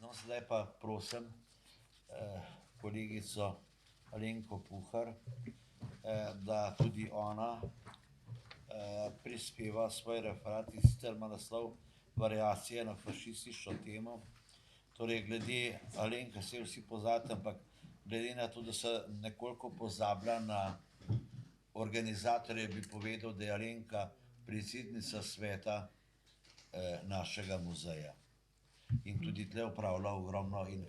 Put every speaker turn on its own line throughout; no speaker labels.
No, zdaj pa prosim kolegico Alenko Puhar, da tudi ona prispeva svoj referat, in sicer ima naslov Variacije na fašistično temo. Torej, glede Alenka se vsi poznate, ampak glede na to, da se nekoliko pozablja na organizatorje, bi povedal, da je Alenka predsednica sveta našega muzeja. In tudi tle upravlja ogromno in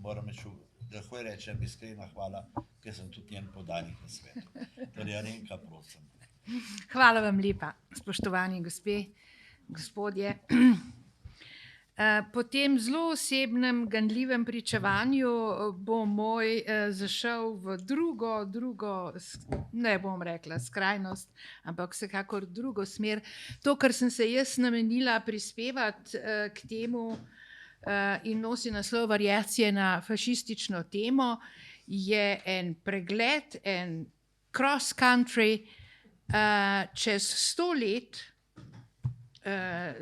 moram reči, da lahko rečem iskrena hvala, ker sem tudi njen podanik na svetu. Torej, Alenka, prosim.
Hvala vam lepa, spoštovani gospe, gospodje. Po tem zelo osebnem, ganljivem pričevanju bo moj zašel v drugo, ne bom rekla skrajnost, ampak vsekakor drugo smer. To, kar sem se jaz namenila prispevati k temu in nosi naslov Variacije na fašistično temo, je en pregled, en cross country čez 100 let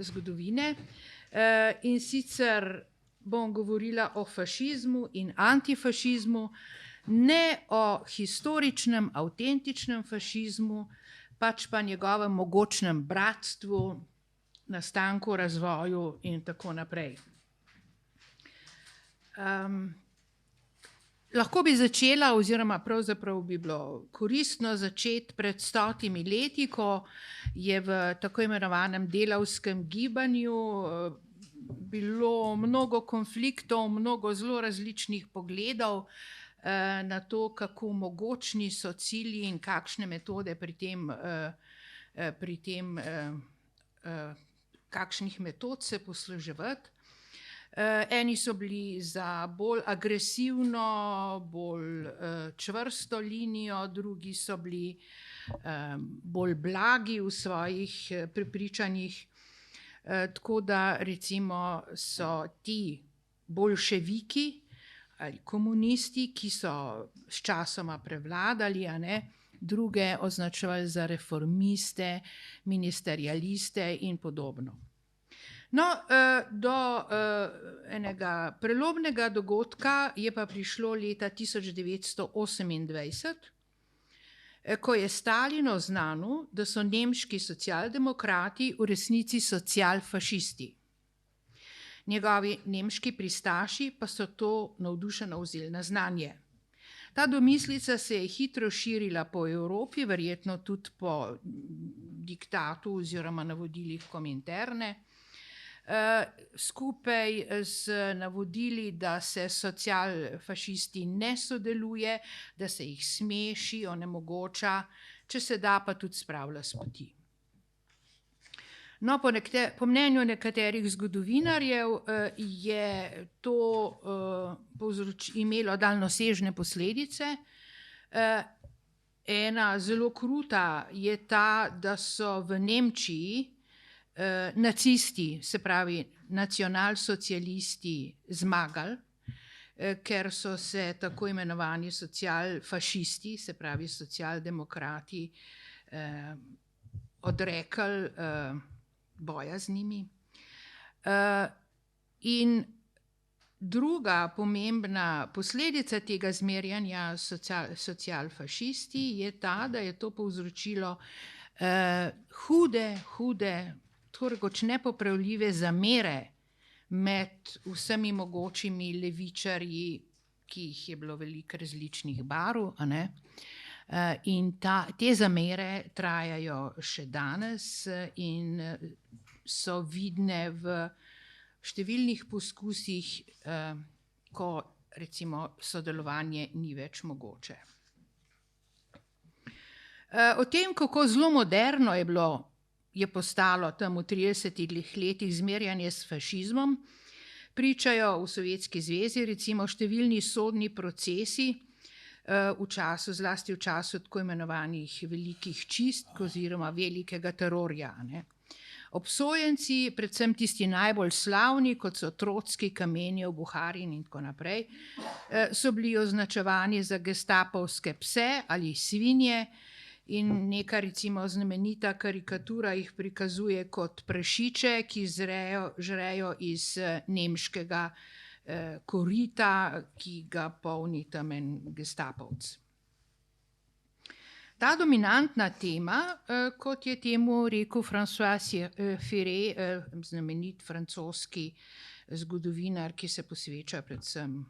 zgodovine. In sicer bom govorila o fašizmu in antifašizmu, ne o historičnem, avtentičnem fašizmu, pač pa njegovem mogočnem bratstvu, nastanku, razvoju in tako naprej. Lahko bi začela, oziroma pravzaprav bi bilo koristno začeti pred 100 leti, ko je v tako imenovanem delavskem gibanju bilo mnogo konfliktov, mnogo zelo različnih pogledov na to, kako mogočni so cilji in kakšne metode kakšnih metod se posluževati. Eni so bili za bolj agresivno, bolj čvrsto linijo, drugi so bili bolj blagi v svojih prepričanjih. Tako da recimo so ti boljševiki ali komunisti, ki so sčasoma prevladali, druge označevali za reformiste, ministerialiste in podobno. No, do enega prelomnega dogodka je pa prišlo leta 1928, ko je Stalin oznanil, da so nemški socialdemokrati v resnici socialfašisti. Njegovi nemški pristaši pa so to navdušeno vzeli na znanje. Ta domislica se je hitro širila po Evropi, verjetno tudi po diktatu oziroma navodilih Kominterne, skupaj z navodili, da se socialfašisti ne sodeluje, da se jih smeši, onemogoča, če se da pa tudi spravlja s poti. No, po mnenju nekaterih zgodovinarjev je to imelo daljnosežne posledice. Ena zelo kruta je ta, da so v Nemčiji nacisti, se pravi nacionalsocialisti, zmagali, ker so se tako imenovani socialfašisti, se pravi socialdemokrati, odrekli boja z njimi. In druga pomembna posledica tega zmerjanja socialfašisti je ta, da je to povzročilo hude, tako rekoč nepopravljive zamere med vsemi mogočimi levičarji, ki jih je bilo veliko različnih barv, in te zamere trajajo še danes in so vidne v številnih poskusih, ko recimo sodelovanje ni več mogoče. O tem, kako zelo moderno je postalo tam v 30 letih zmerjanje s fašizmom, pričajo v Sovjetski zvezi recimo številni sodni procesi zlasti v času tako imenovanih velikih čistk oziroma velikega terorja. Obsojenci, predvsem tisti najbolj slavni, kot so Trotski, Kamenjev, Buharin in tako naprej, so bili označevani za gestapovske pse ali svinje, in neka recimo znamenita karikatura jih prikazuje kot prašiče, ki žrejo iz nemškega korita, ki ga polni tam en gestapovc. Ta dominantna tema, kot je temu rekel François Furet, znamenit francoski zgodovinar, ki se posveča predvsem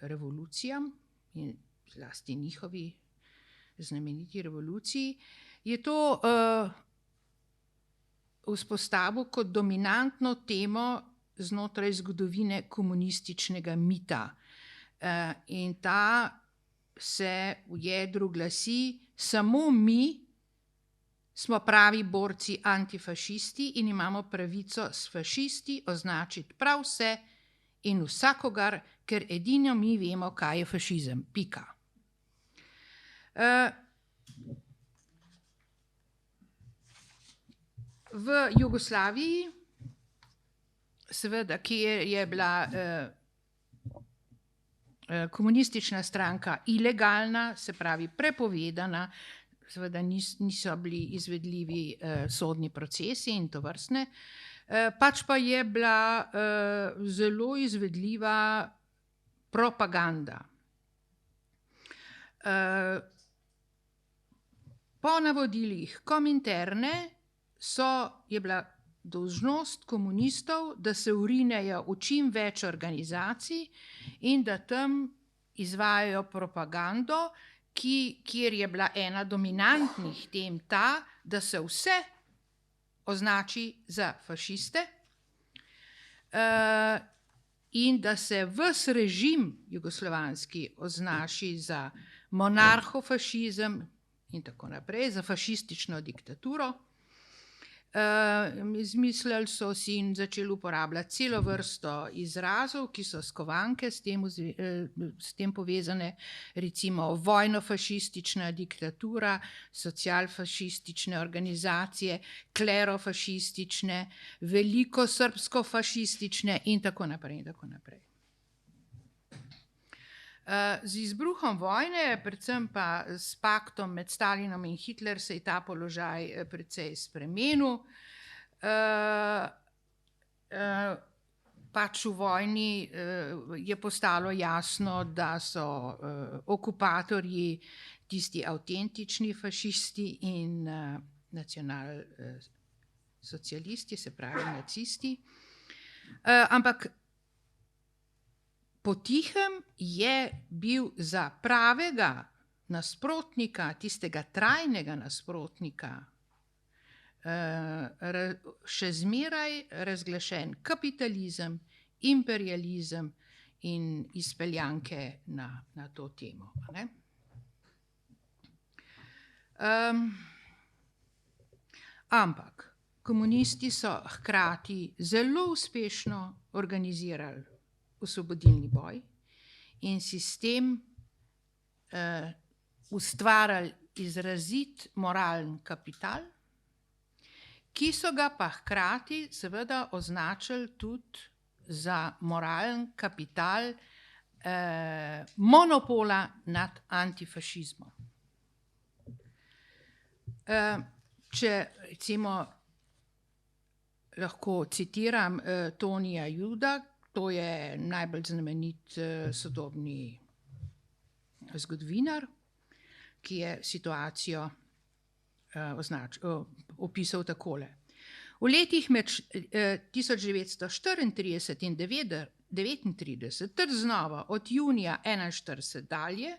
revolucijam in zlasti njihovi znameniti revoluciji, je to vzpostavil kot dominantno temo znotraj zgodovine komunističnega mita. In ta se v jedru glasi: samo mi smo pravi borci antifašisti in imamo pravico s fašisti označiti prav vse in vsakogar, ker edino mi vemo, kaj je fašizem. Pika. V Jugoslaviji, seveda, kjer je bila komunistična stranka ilegalna, se pravi prepovedana, seveda niso bili izvedljivi sodni procesi in tovrstne, pač pa je bila zelo izvedljiva propaganda. Po navodilih Kominterne je bila dolžnost komunistov, da se vrinejo v čim več organizacij in da tam izvajajo propagando, kjer je bila ena dominantnih tem ta, da se vse označi za fašiste in da se ves režim jugoslovanski označi za monarhofašizem in tako naprej, za fašistično diktaturo. Izmislili so si in začeli uporabljati celo vrsto izrazov, ki so skovanke s tem povezane, recimo vojnofašistična diktatura, socialfašistične organizacije, klerofašistične, velikosrbsko-fašistične in tako naprej in tako naprej. Z izbruhom vojne, predvsem pa s paktom med Stalinom in Hitler, se je ta položaj precej spremenil. Pač v vojni je postalo jasno, da so okupatorji tisti avtentični fašisti in nacionalsocialisti, se pravi nacisti. Ampak potihem je bil za pravega nasprotnika, tistega trajnega nasprotnika, še zmeraj razglašen kapitalizem, imperializem in izpeljanke na to temo. Ampak komunisti so hkrati zelo uspešno organizirali osvobodilni boj in sistem ustvarjali izrazit moralni kapital, ki so ga pa hkrati seveda označili tudi za moralni kapital monopola nad antifašizmom. Če recimo lahko citiram Tonija Juda, to je najbolj znamenit sodobni zgodovinar, ki je situacijo opisal takole. V letih med 1934 in 1939 ter znova od junija 1941 dalje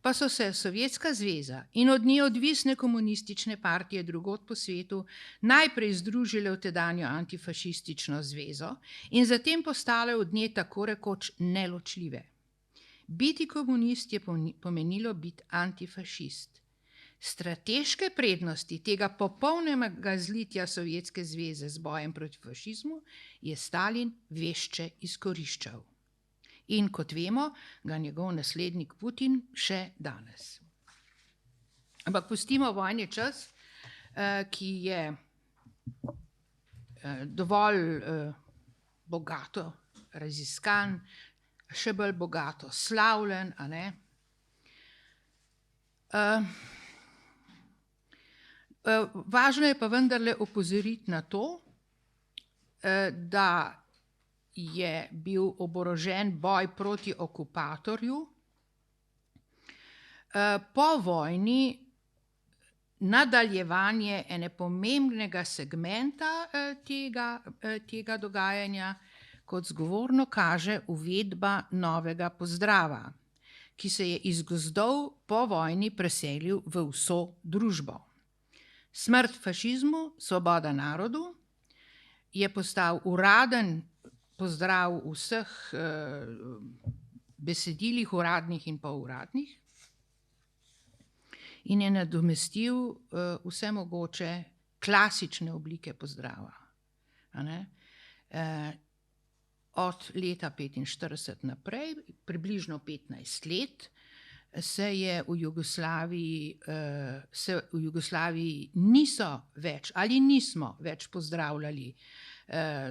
pa so se Sovjetska zveza in od nje odvisne komunistične partije drugod po svetu najprej združile v tedanjo antifašistično zvezo in zatem postale od nje tako rekoč neločljive. Biti komunist je pomenilo biti antifašist. Strateške prednosti tega popolnega zlitja Sovjetske zveze z bojem proti fašizmu je Stalin vešče izkoriščal. In kot vemo, ga njegov naslednik Putin še danes. Ampak pustimo vojni čas, ki je dovolj bogato raziskan, še bolj bogato slavljen, a ne? Važno je pa vendarle opozoriti na to, da je bil oborožen boj proti okupatorju. Po vojni nadaljevanje ene pomembnega segmenta tega dogajanja, kot zgovorno kaže uvedba novega pozdrava, ki se je iz gozdov po vojni preselil v vso družbo. Smrt fašizmu, svoboda narodu je postal uraden pozdrav v vseh besedilih, uradnih in pouradnih, in je nadomestil vse mogoče klasične oblike pozdrava. Od leta 1945 naprej, približno 15 let, se v Jugoslaviji niso več ali nismo več pozdravljali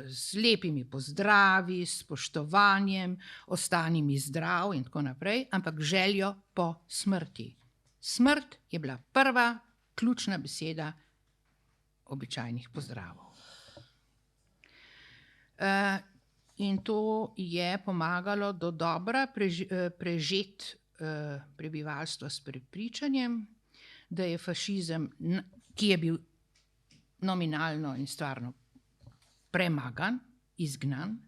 z lepimi pozdravi, s spoštovanjem, ostani mi zdrav in tako naprej, ampak željo po smrti. Smrt je bila prva ključna beseda običajnih pozdravov. In to je pomagalo dodobra prežeti prebivalstvo s prepričanjem, da je fašizem, ki je bil nominalno in stvarno premagan, izgnan,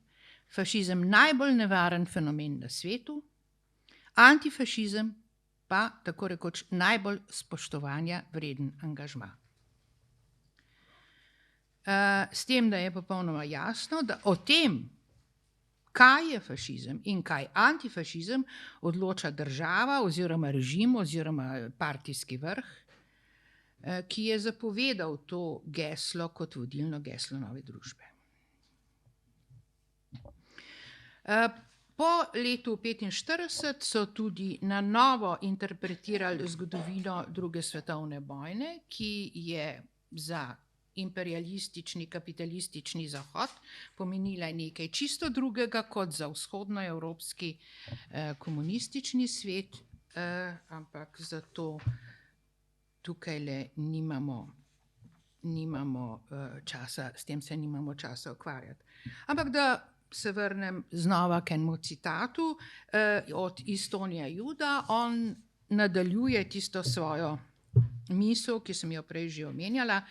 fašizem najbolj nevaren fenomen na svetu, antifašizem pa tako rekoč najbolj spoštovanja vreden angažma. S tem, da je popolnoma jasno, da o tem, kaj je fašizem in kaj antifašizem, odloča država oziroma režim oziroma partijski vrh, ki je zapovedal to geslo kot vodilno geslo nove družbe. Po letu 1945 so tudi na novo interpretirali zgodovino druge svetovne vojne, ki je za imperialistični, kapitalistični Zahod pomenila nekaj čisto drugega kot za vzhodnoevropski komunistični svet, ampak zato tukajle nimamo časa, s tem se nimamo časa ukvarjati. Ampak da se vrnem znova k enemu citatu od Istonija Juda, on nadaljuje tisto svojo misel, ki sem jo prej že omenjala.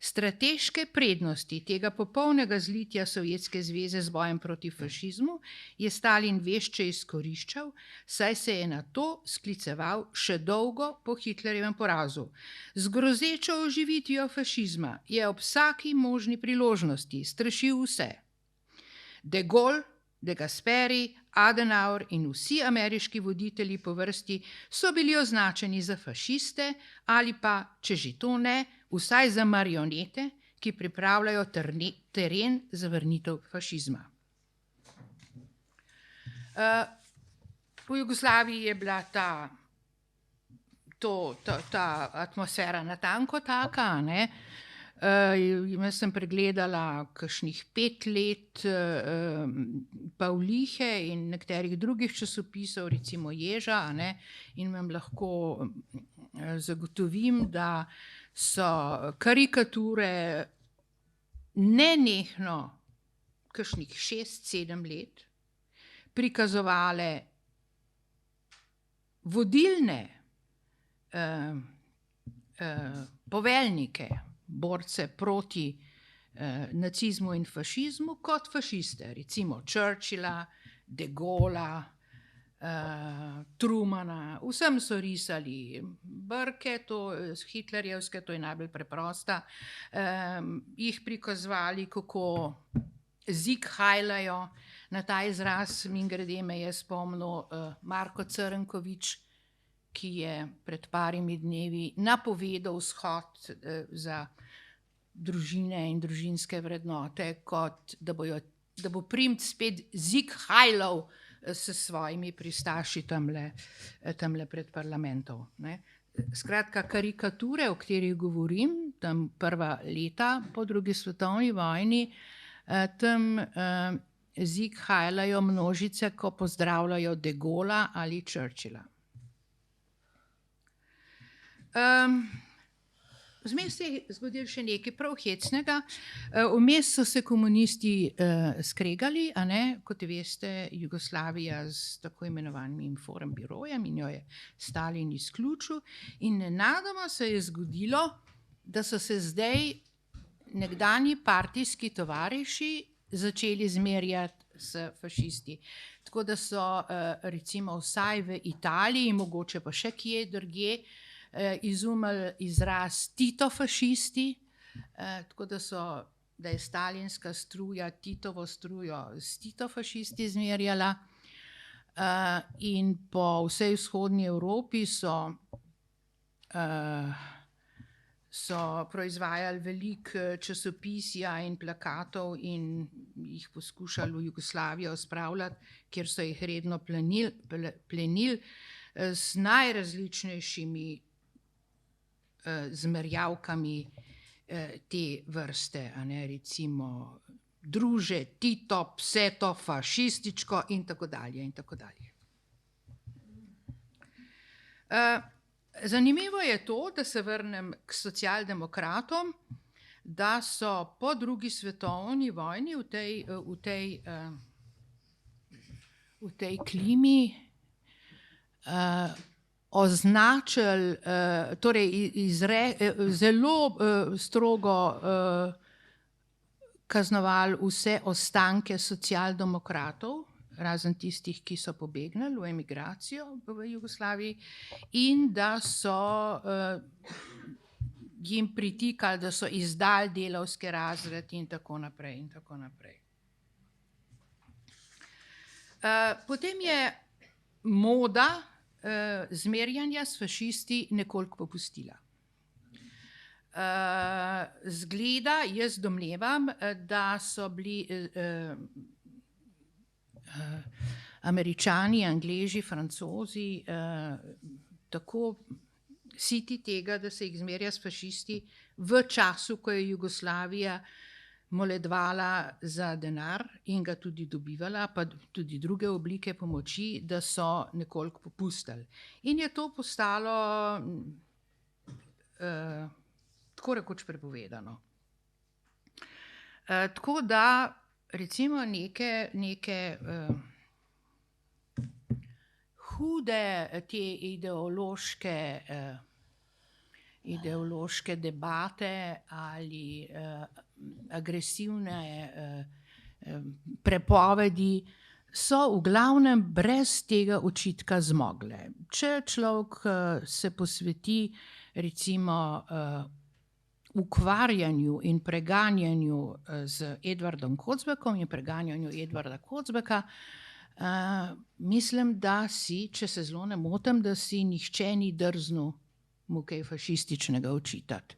Strateške prednosti tega popolnega zlitja Sovjetske zveze z bojem proti fašizmu je Stalin vešče izkoriščal, saj se je na to skliceval še dolgo po Hitlerjevem porazu. Z grozečo oživitvijo fašizma je ob vsaki možni priložnosti strašil vse. De Gaulle, De Gasperi, Adenauer in vsi ameriški voditelji po vrsti so bili označeni za fašiste ali pa, če že to ne, vsaj za marionete, ki pripravljajo teren za vrnitev fašizma. V Jugoslaviji je bila ta atmosfera natanko taka, ne? Jaz sem pregledala kakšnih 5 let Pavlihe in nekaterih drugih časopisov, recimo Ježa, ne? In vam lahko zagotovim, da so karikature nenehno kakšnih 6-7 let prikazovale vodilne poveljnike, borce proti nacizmu in fašizmu kot fašiste, recimo Churchilla, De Gaula, Trumana, vsem so risali brke, to hitlerjevske, to je najbolj preprosta, jih prikazovali, kako zighajlajo. Na ta izraz mimogrede me je spomnil Marko Crnković, ki je pred parimi dnevi napovedal shod za družine in družinske vrednote, kot da bo Primt spet zighajlal s svojimi pristaši tamle pred parlamentom. Skratka, karikature, o katerih govorim, tam prva leta po drugi svetovni vojni, tam zighajlajo množice, ko pozdravljajo De Gaula ali Churchilla. Vmes se je zgodilo še nekaj prav hecnega. Vmes so se komunisti skregali, a ne, kot veste, Jugoslavija s tako imenovanim Informbirojem in jo je Stalin izključil. In nenadoma se je zgodilo, da so se zdaj nekdanji partijski tovariši začeli zmerjati s fašisti. Tako da so recimo vsaj v Italiji, mogoče pa še kje drugje, izumili izraz Tito-fašisti, tako da je stalinska struja Titovo strujo s Tito-fašisti zmerjala. In po vsej vzhodni Evropi so proizvajali veliko časopisja in plakatov in jih poskušali v Jugoslavijo spravljati, kjer so jih redno plenili z najrazličnejšimi zmerjavkami te vrste, a ne, recimo druže, Tito, vse to fašističko in tako dalje in tako dalje. Zanimivo je to, da se vrnem k socialdemokratom, da so po drugi svetovni vojni v tej klimi označili, torej zelo strogo kaznovali vse ostanke socialdemokratov, razen tistih, ki so pobegnili v emigracijo v Jugoslaviji, in da so jim pritikali, da so izdali delavski razred in tako naprej in tako naprej. Potem je moda zmerjanja s fašisti nekoliko popustila. Zgleda, jaz domnevam, da so bili Američani, Angleži, Francozi tako siti tega, da se jih zmerja s fašisti v času, ko je Jugoslavija moledvala za denar in ga tudi dobivala, pa tudi druge oblike pomoči, da so nekoliko popustili. In je to postalo tako rekoč prepovedano. Tako da recimo neke hude te ideološke debate ali agresivne prepovedi so v glavnem brez tega očitka zmogle. Če človek se posveti recimo ukvarjanju in preganjanju z Edvardom Kocbekom in preganjanju Edvarda Kocbeka, mislim, da si, če se zelo ne motim, da si nihče ni drznil mu kaj fašističnega očitati.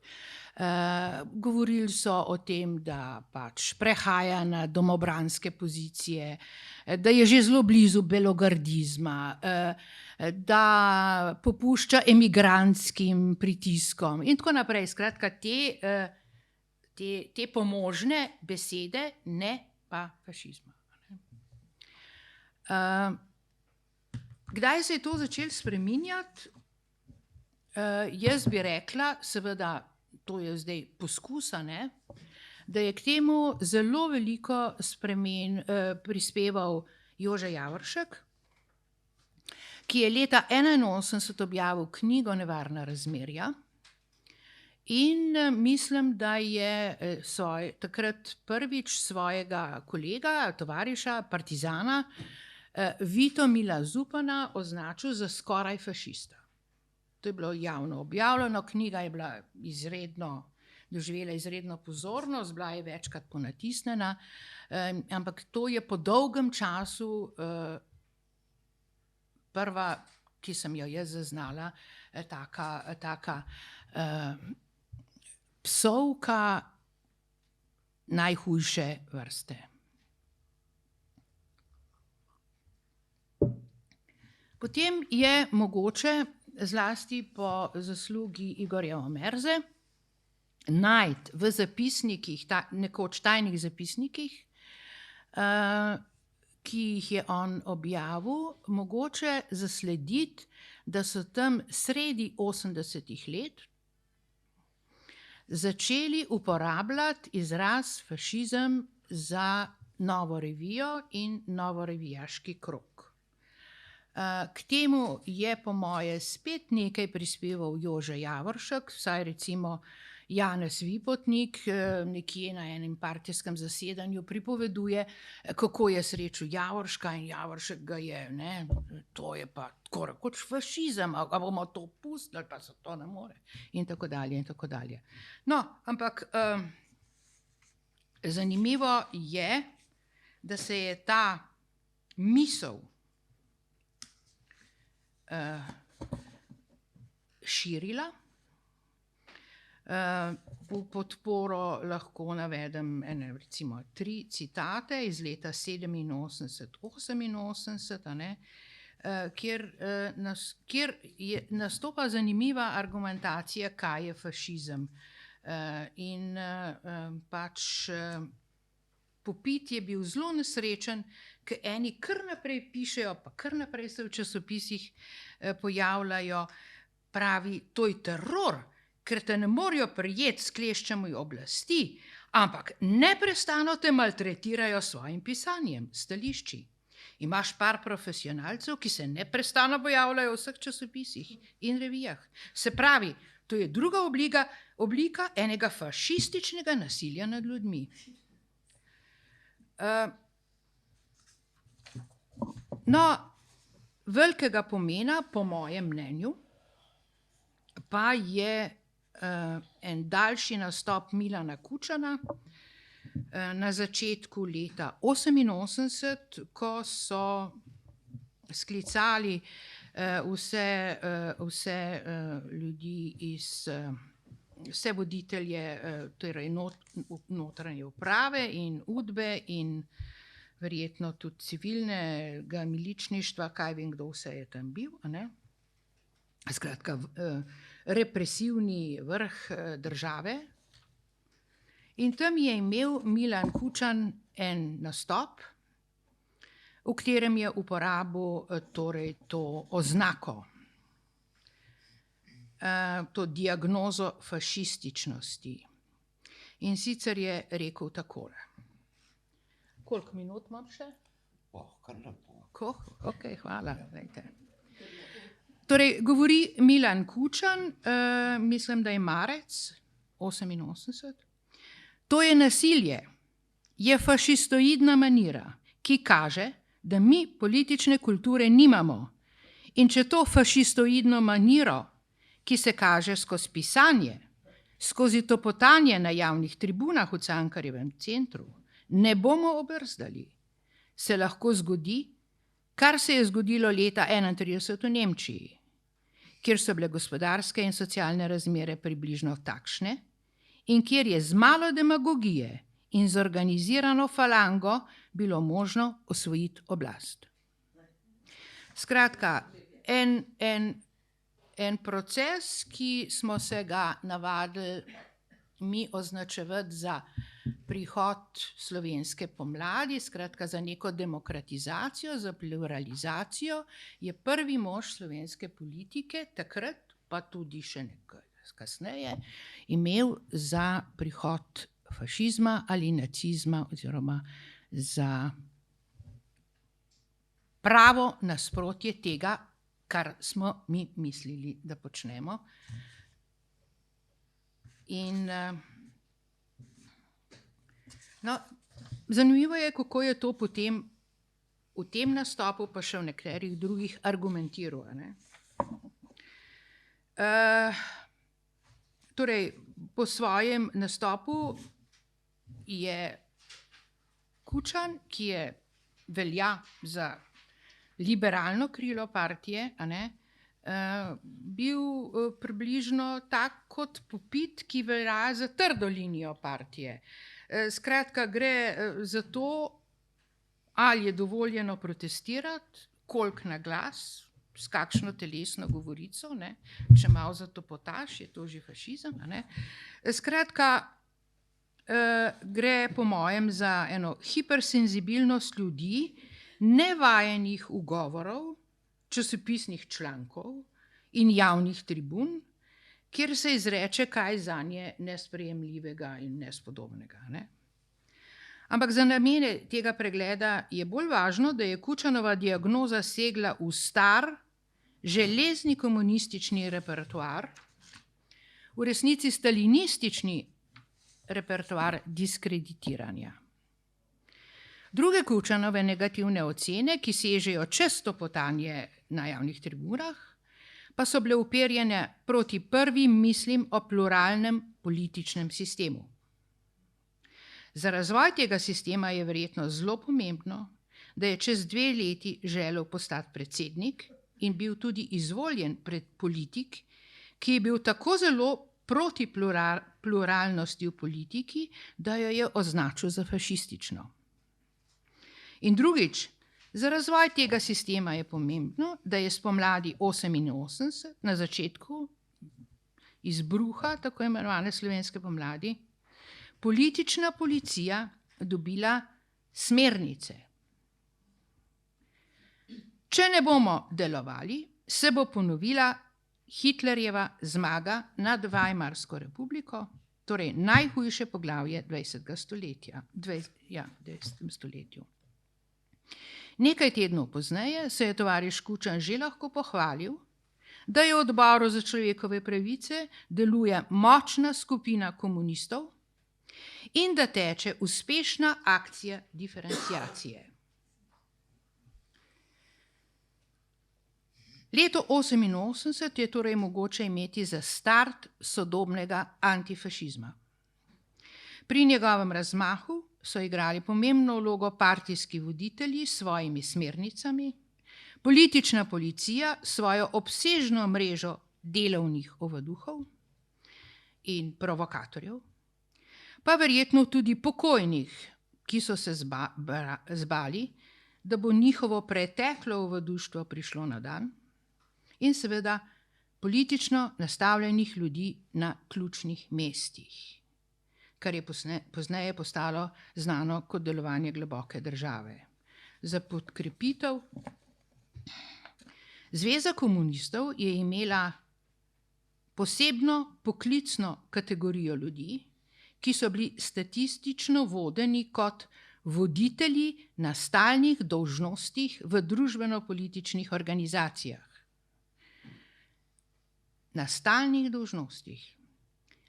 Govorili so o tem, da pač prehaja na domobranske pozicije, da je že zelo blizu belogardizma, da popušča emigrantskim pritiskom in tako naprej. Skratka, te pomožne besede, ne pa fašizma. Kdaj se je to začelo spreminjati? Jaz bi rekla, seveda, to je zdaj poskus, da je k temu zelo veliko prispeval Jože Javoršek, ki je leta 1981 objavil knjigo Nevarna razmerja in mislim, da je takrat prvič svojega kolega, tovariša, partizana Vitomila Zupana označil za skoraj fašista. To je bilo javno objavljeno, knjiga je bila doživela izredno pozornost, bila je večkrat ponatisnjena, ampak to je po dolgem času prva, ki sem jo jaz zaznala, taka psovka najhujše vrste. Potem je mogoče, zlasti po zaslugi Igorja Omerze, najti v zapisnikih, nekoč tajnih zapisnikih, ki jih je on objavil, mogoče zaslediti, da so tam sredi 80. let začeli uporabljati izraz fašizem za Novo revijo in novorevijaški krog. K temu je po moje spet nekaj prispeval Jože Javoršek, vsaj recimo Janez Vipotnik nekje na enem partijskem zasedanju pripoveduje, kako je srečal Javorška in Javoršek ga je, ne, to je pa tako rekoč fašizem, a bomo to pustili, ali pa se to ne more, in tako dalje, in tako dalje. No, ampak zanimivo je, da se je ta misel širila. V podporo lahko navedem recimo 3 citate iz leta 87-88, kjer nastopa zanimiva argumentacija, kaj je fašizem. In pač Popit je bil zelo nesrečen, ker eni kar naprej pišejo, pa kar naprej se v časopisih pojavljajo, pravi, to je teror, ker te ne morejo prijeti s kleščami oblasti, ampak neprestano te maltretirajo s svojim pisanjem, stališči. Imaš par profesionalcev, ki se neprestano pojavljajo v vseh časopisih in revijah. Se pravi, to je druga oblika enega fašističnega nasilja nad ljudmi. No, velikega pomena, po mojem mnenju, pa je en daljši nastop Milana Kučana na začetku leta 88, ko so sklicali vse ljudi vse voditelje torej notranje uprave in Udbe in verjetno tudi civilnega miličništva, kaj vem, kdo vse je tam bil, a ne? Skratka, represivni vrh države. In tam je imel Milan Kučan en nastop, v katerem je uporabil torej to oznako, to diagnozo fašističnosti. In sicer je rekel takole. Koliko minut imam še?
Kar lepo.
Ok, hvala. Torej, govori Milan Kučan, mislim, da je marec 88. To je nasilje, je fašistoidna manira, ki kaže, da mi politične kulture nimamo. In če to fašistoidno maniro, ki se kaže skozi pisanje, skozi topotanje na javnih tribunah v Cankarjevem centru, ne bomo obrzdali, se lahko zgodi, kar se je zgodilo leta 1931 v Nemčiji, kjer so bile gospodarske in socialne razmere približno takšne in kjer je z malo demagogije in z organizirano falango bilo možno osvojiti oblast. Skratka, en proces, ki smo se ga navadili mi označevati za prihod slovenske pomladi, skratka za neko demokratizacijo, za pluralizacijo, je prvi mož slovenske politike takrat, pa tudi še nekaj kasneje, imel za prihod fašizma ali nacizma oziroma za pravo nasprotje tega, kar smo mi mislili, da počnemo. In no, zanimivo je, kako je to potem v tem nastopu, pa še v nekaterih drugih argumentiral. Torej, po svojem nastopu je Kučan, ki je velja za liberalno krilo partije, bil približno tak kot Popit, ki velja za trdo linijo partije. Skratka, gre za to, ali je dovoljeno protestirati, koliko na glas, s kakšno telesno govorico, če malo zatopotaš, je to že fašizem. Skratka, gre po mojem za eno hipersenzibilnost ljudi, nevajenih ugovorov, časopisnih člankov in javnih tribun, kjer se izreče kaj zanje nesprejemljivega in nespodobnega. Ne? Ampak za namene tega pregleda je bolj važno, da je Kučanova diagnoza segla v star, železni komunistični repertoar, v resnici stalinistični repertoar diskreditiranja. Druge Kučanove negativne ocene, ki sežejo čez stopotanje na javnih tribunah, pa so bile uperjene proti prvim mislim o pluralnem političnem sistemu. Za razvoj tega sistema je verjetno zelo pomembno, da je čez 2 leti želel postati predsednik in bil tudi izvoljen pred politik, ki je bil tako zelo proti pluralnosti v politiki, da jo je označil za fašistično. In drugič, za razvoj tega sistema je pomembno, da je spomladi 1988, na začetku izbruha tako imenovane slovenske pomladi, politična policija dobila smernice. Če ne bomo delovali, se bo ponovila Hitlerjeva zmaga nad Weimarsko republiko, torej najhujše poglavje 20. stoletja. 20. stoletju. Nekaj tednov pozneje se je tovariš Kučan že lahko pohvalil, da je v odboru za človekove pravice deluje močna skupina komunistov in da teče uspešna akcija diferenciacije. Leto 1988 je torej mogoče imeti za start sodobnega antifašizma. Pri njegovem razmahu so igrali pomembno vlogo partijski voditelji s svojimi smernicami, politična policija s svojo obsežno mrežo delovnih ovaduhov in provokatorjev, pa verjetno tudi pokojnih, ki so se zbali, da bo njihovo preteklo ovaduštvo prišlo na dan, in seveda politično nastavljenih ljudi na ključnih mestih, kar je pozneje postalo znano kot delovanje globoke države. Za podkrepitev Zveza komunistov je imela posebno poklicno kategorijo ljudi, ki so bili statistično vodeni kot voditelji na stalnih dolžnostih v družbeno-političnih organizacijah. Na stalnih dolžnostih.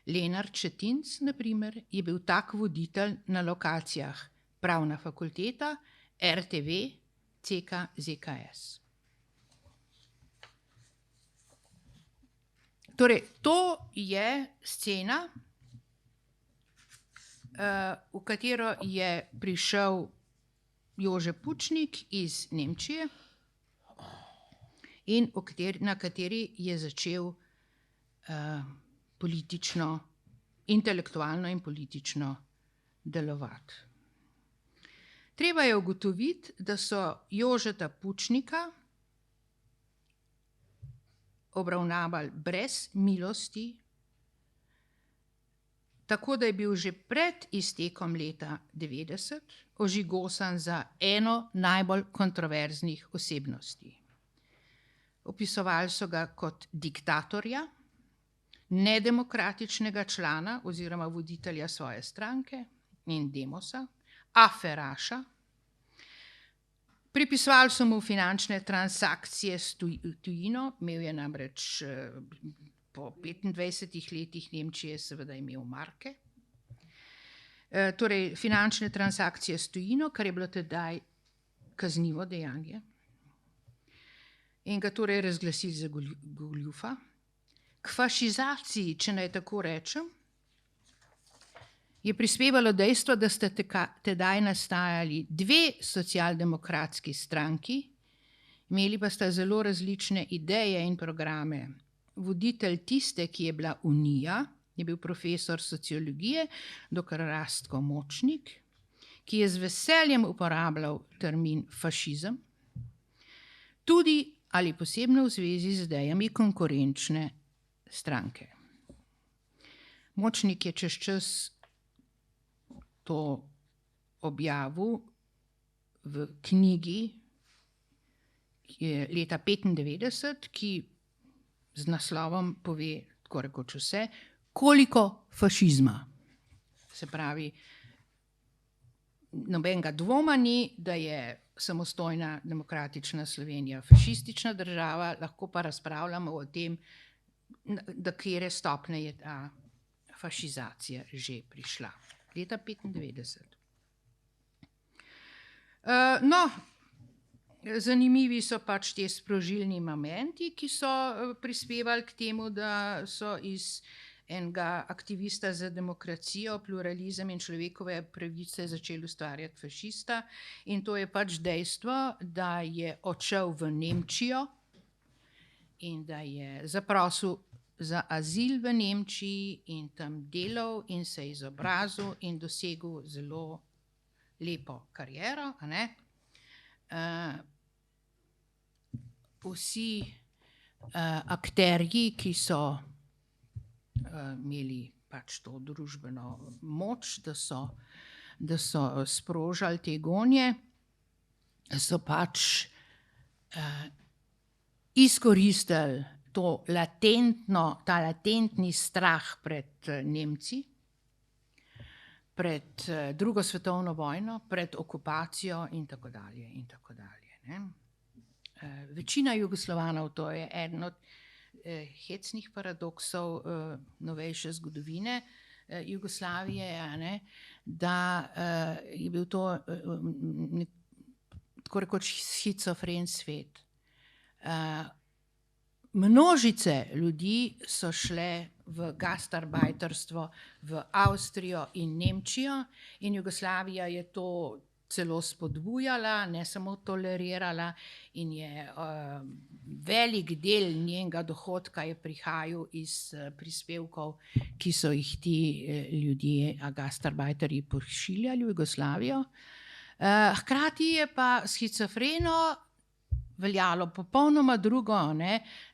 Lenart Šetinc, na primer, je bil tak voditelj na lokacijah Pravna fakulteta, RTV, CK, ZKS. Torej, to je scena, v katero je prišel Jože Pučnik iz Nemčije in na kateri je začel politično, intelektualno in politično delovati. Treba je ugotoviti, da so Jožeta Pučnika obravnavali brez milosti, tako da je bil že pred iztekom leta 90 ožigosan za eno najbolj kontroverznih osebnosti. Opisovali so ga kot diktatorja, nedemokratičnega člana oziroma voditelja svoje stranke in demosa, aferaša. Pripisovali so mu finančne transakcije s tujino, imel je namreč po 25 letih Nemčije seveda imel marke. Torej finančne transakcije s tujino, kar je bilo tedaj kaznivo dejanje. In ga torej razglasili za goljufa. K fašizaciji, če naj tako rečem, je prispevalo dejstvo, da sta tedaj nastajali 2 socialdemokratski stranki, imeli pa sta zelo različne ideje in programe. Voditelj tiste, ki je bila Unija, je bil profesor sociologije, dr. Rastko Močnik, ki je z veseljem uporabljal termin fašizem, tudi ali posebno v zvezi z idejami konkurenčne stranke. Močnik je čez čas to objavil v knjigi leta 1995, ki z naslovom pove tako rekoč vse, koliko fašizma. Se pravi, nobenega dvoma ni, da je samostojna demokratična Slovenija fašistična država, lahko pa razpravljamo o tem, do katere stopnje je ta fašizacija že prišla. Leta 1995. No, zanimivi so pač te sprožilni momenti, ki so prispevali k temu, da so iz enega aktivista za demokracijo, pluralizem in človekove pravice začeli ustvarjati fašista. In to je pač dejstvo, da je odšel v Nemčijo in da je zaprosil za azil v Nemčiji in tam delal in se izobrazil in dosegel zelo lepo kariero. Vsi akterji, ki so imeli pač to družbeno moč, da so sprožali te gonje, so pač izkoristili ta latentni strah pred Nemci, pred drugo svetovno vojno, pred okupacijo in tako dalje in tako dalje. Večina Jugoslovanov, to je eden od hecnih paradoksov novejše zgodovine Jugoslavije, da je bil to tako rekoč shizofren svet. Množice ljudi so šle v gastarbajterstvo v Avstrijo in Nemčijo in Jugoslavija je to celo spodbujala, ne samo tolerirala, in je velik del njenega dohodka je prihajal iz prispevkov, ki so jih ti ljudje, gastarbajterji, pošiljali v Jugoslavijo. Hkrati je pa shizofreno veljalo popolnoma drugo,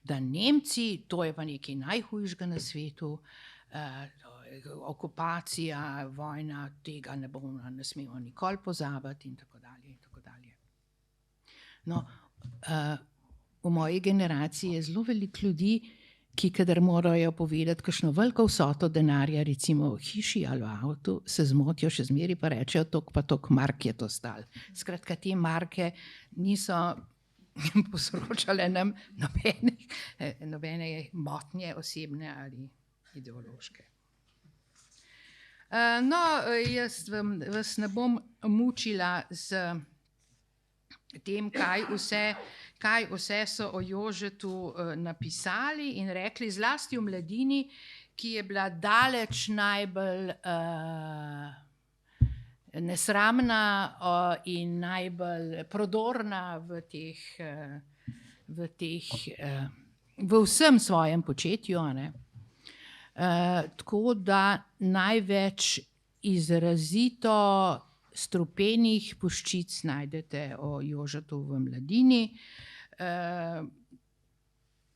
da Nemci, to je pa nekaj najhujšega na svetu, okupacija, vojna, tega ne smemo nikoli pozabiti in tako dalje in tako dalje. No, v moji generaciji je zelo veliko ljudi, ki kadar morajo povedati kakšno veliko vsoto denarja, recimo v hiši ali v avtu, se zmotijo še zmeraj pa rečejo, toliko pa toliko mark je to stalo. Skratka, te marke niso povzročale nam nobene motnje osebne ali ideološke. No, jaz vas ne bom mučila z tem, kaj vse so o Jožetu napisali in rekli, zlasti v Mladini, ki je bila daleč najbolj nesramna in najbolj prodorna v vsem svojem početju. Tako da največ izrazito strupenih puščic najdete o Jožetu v Mladini.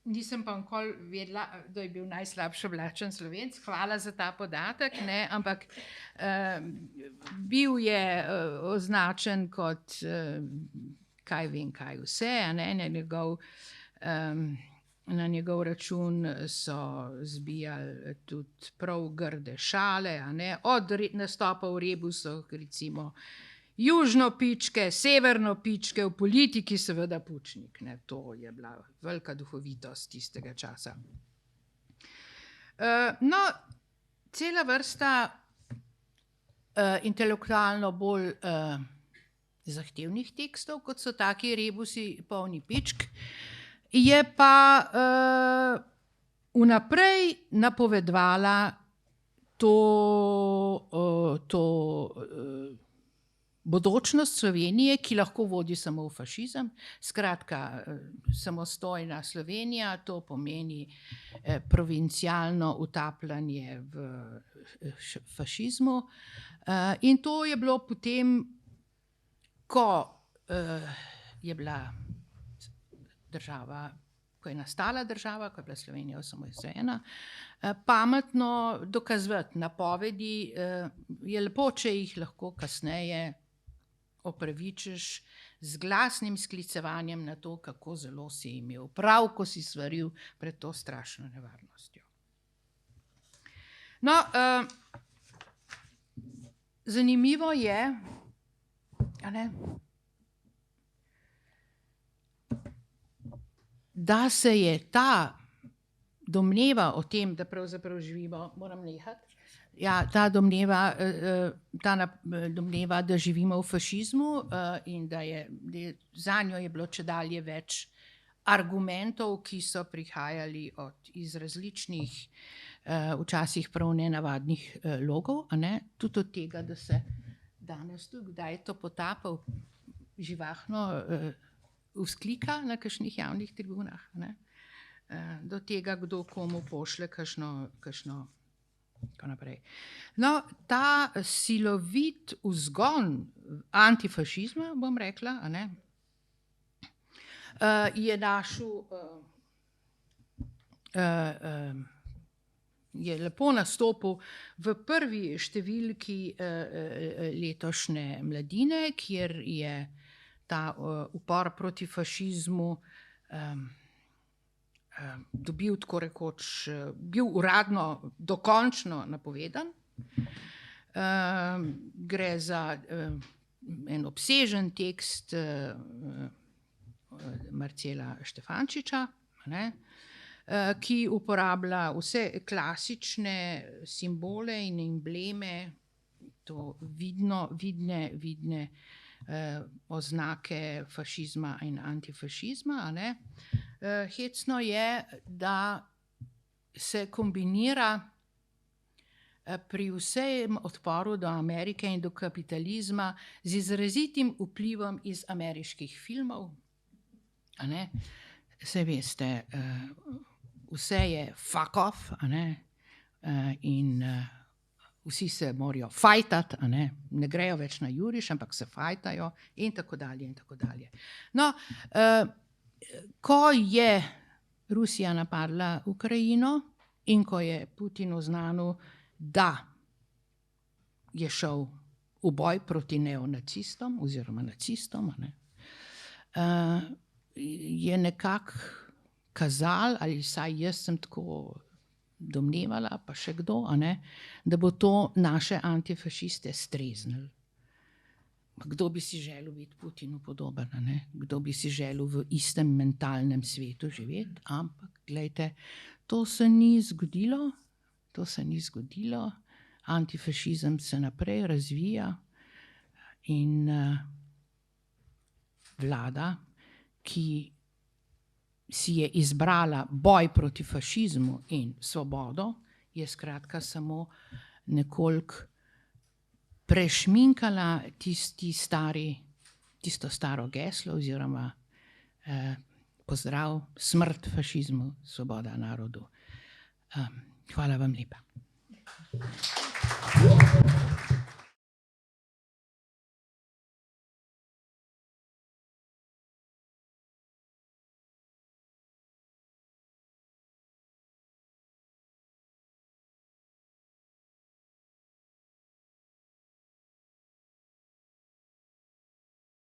Nisem pa nikoli vedela, da je bil najslabše oblačen Slovenec. Hvala za ta podatek, ampak bil je označen kot kaj vem kaj vse, na njegov račun so zbijali tudi prav grde šale, od nastopa v Rebusu, recimo južno pičke, severno pičke, v politiki seveda Pučnik. To je bila velika duhovitost tistega časa. No, cela vrsta intelektualno bolj zahtevnih tekstov, kot so taki Rebusi polni pičk, je pa vnaprej napovedovala to bodočnost Slovenije, ki lahko vodi samo v fašizem. Skratka, samostojna Slovenija, to pomeni provincialno utapljanje v fašizmu. In to je bilo potem, ko je bila država, ko je nastala država, ko je bila Slovenija osamosvojena, pametno dokazovati napovedi, je lepo, če jih lahko kasneje opravičiš z glasnim sklicevanjem na to, kako zelo si imel prav, ko si svaril pred to strašno nevarnostjo. No, zanimivo je, a ne, da se je ta domneva o tem, da pravzaprav živimo, moram nehati, ja, ta domneva, domneva, da živimo v fašizmu in da zanjo je bilo čedalje več argumentov, ki so prihajali iz različnih, včasih prav nenavadnih logov, a ne, tudi od tega, da se danes tudi kdaj to potapal živahno vzklika na kakšnih javnih tribunah, a ne, do tega, kdo komu pošle kakšno tako naprej. No, ta silovit vzgon antifašizma, bom rekla, a ne, je je lepo nastopil v prvi številki letošnje Mladine, kjer je ta upor proti fašizmu dobil tako rekoč, bil uradno dokončno napovedan. Gre za en obsežen tekst Marcela Štefančiča, ne, ki uporablja vse klasične simbole in embleme, to vidne oznake fašizma in antifašizma, a ne. Hecno je, da se kombinira pri vsem odporu do Amerike in do kapitalizma z izrazitim vplivom iz ameriških filmov, a ne. Saj veste, vse je fuck off, a ne, in vsi se morajo fajtati, a ne, ne grejo več na juriš, ampak se fajtajo in tako dalje in tako dalje. No, ko je Rusija napadla Ukrajino in ko je Putin oznanil, da je šel v boj proti neonacistom oziroma nacistom, a ne, je nekako kazalo, ali vsaj jaz sem tako domnevala, pa še kdo, a ne, da bo to naše antifašiste streznilo. Kdo bi si želel biti Putinu podoben, a ne? Kdo bi si želel v istem mentalnem svetu živeti, ampak glejte, to se ni zgodilo, antifašizem se naprej razvija in vlada, ki si je izbrala boj proti fašizmu in svobodo, je skratka samo nekoliko prešminkala tisto staro geslo oziroma pozdrav, smrt fašizmu, svoboda narodu. Hvala vam lepa.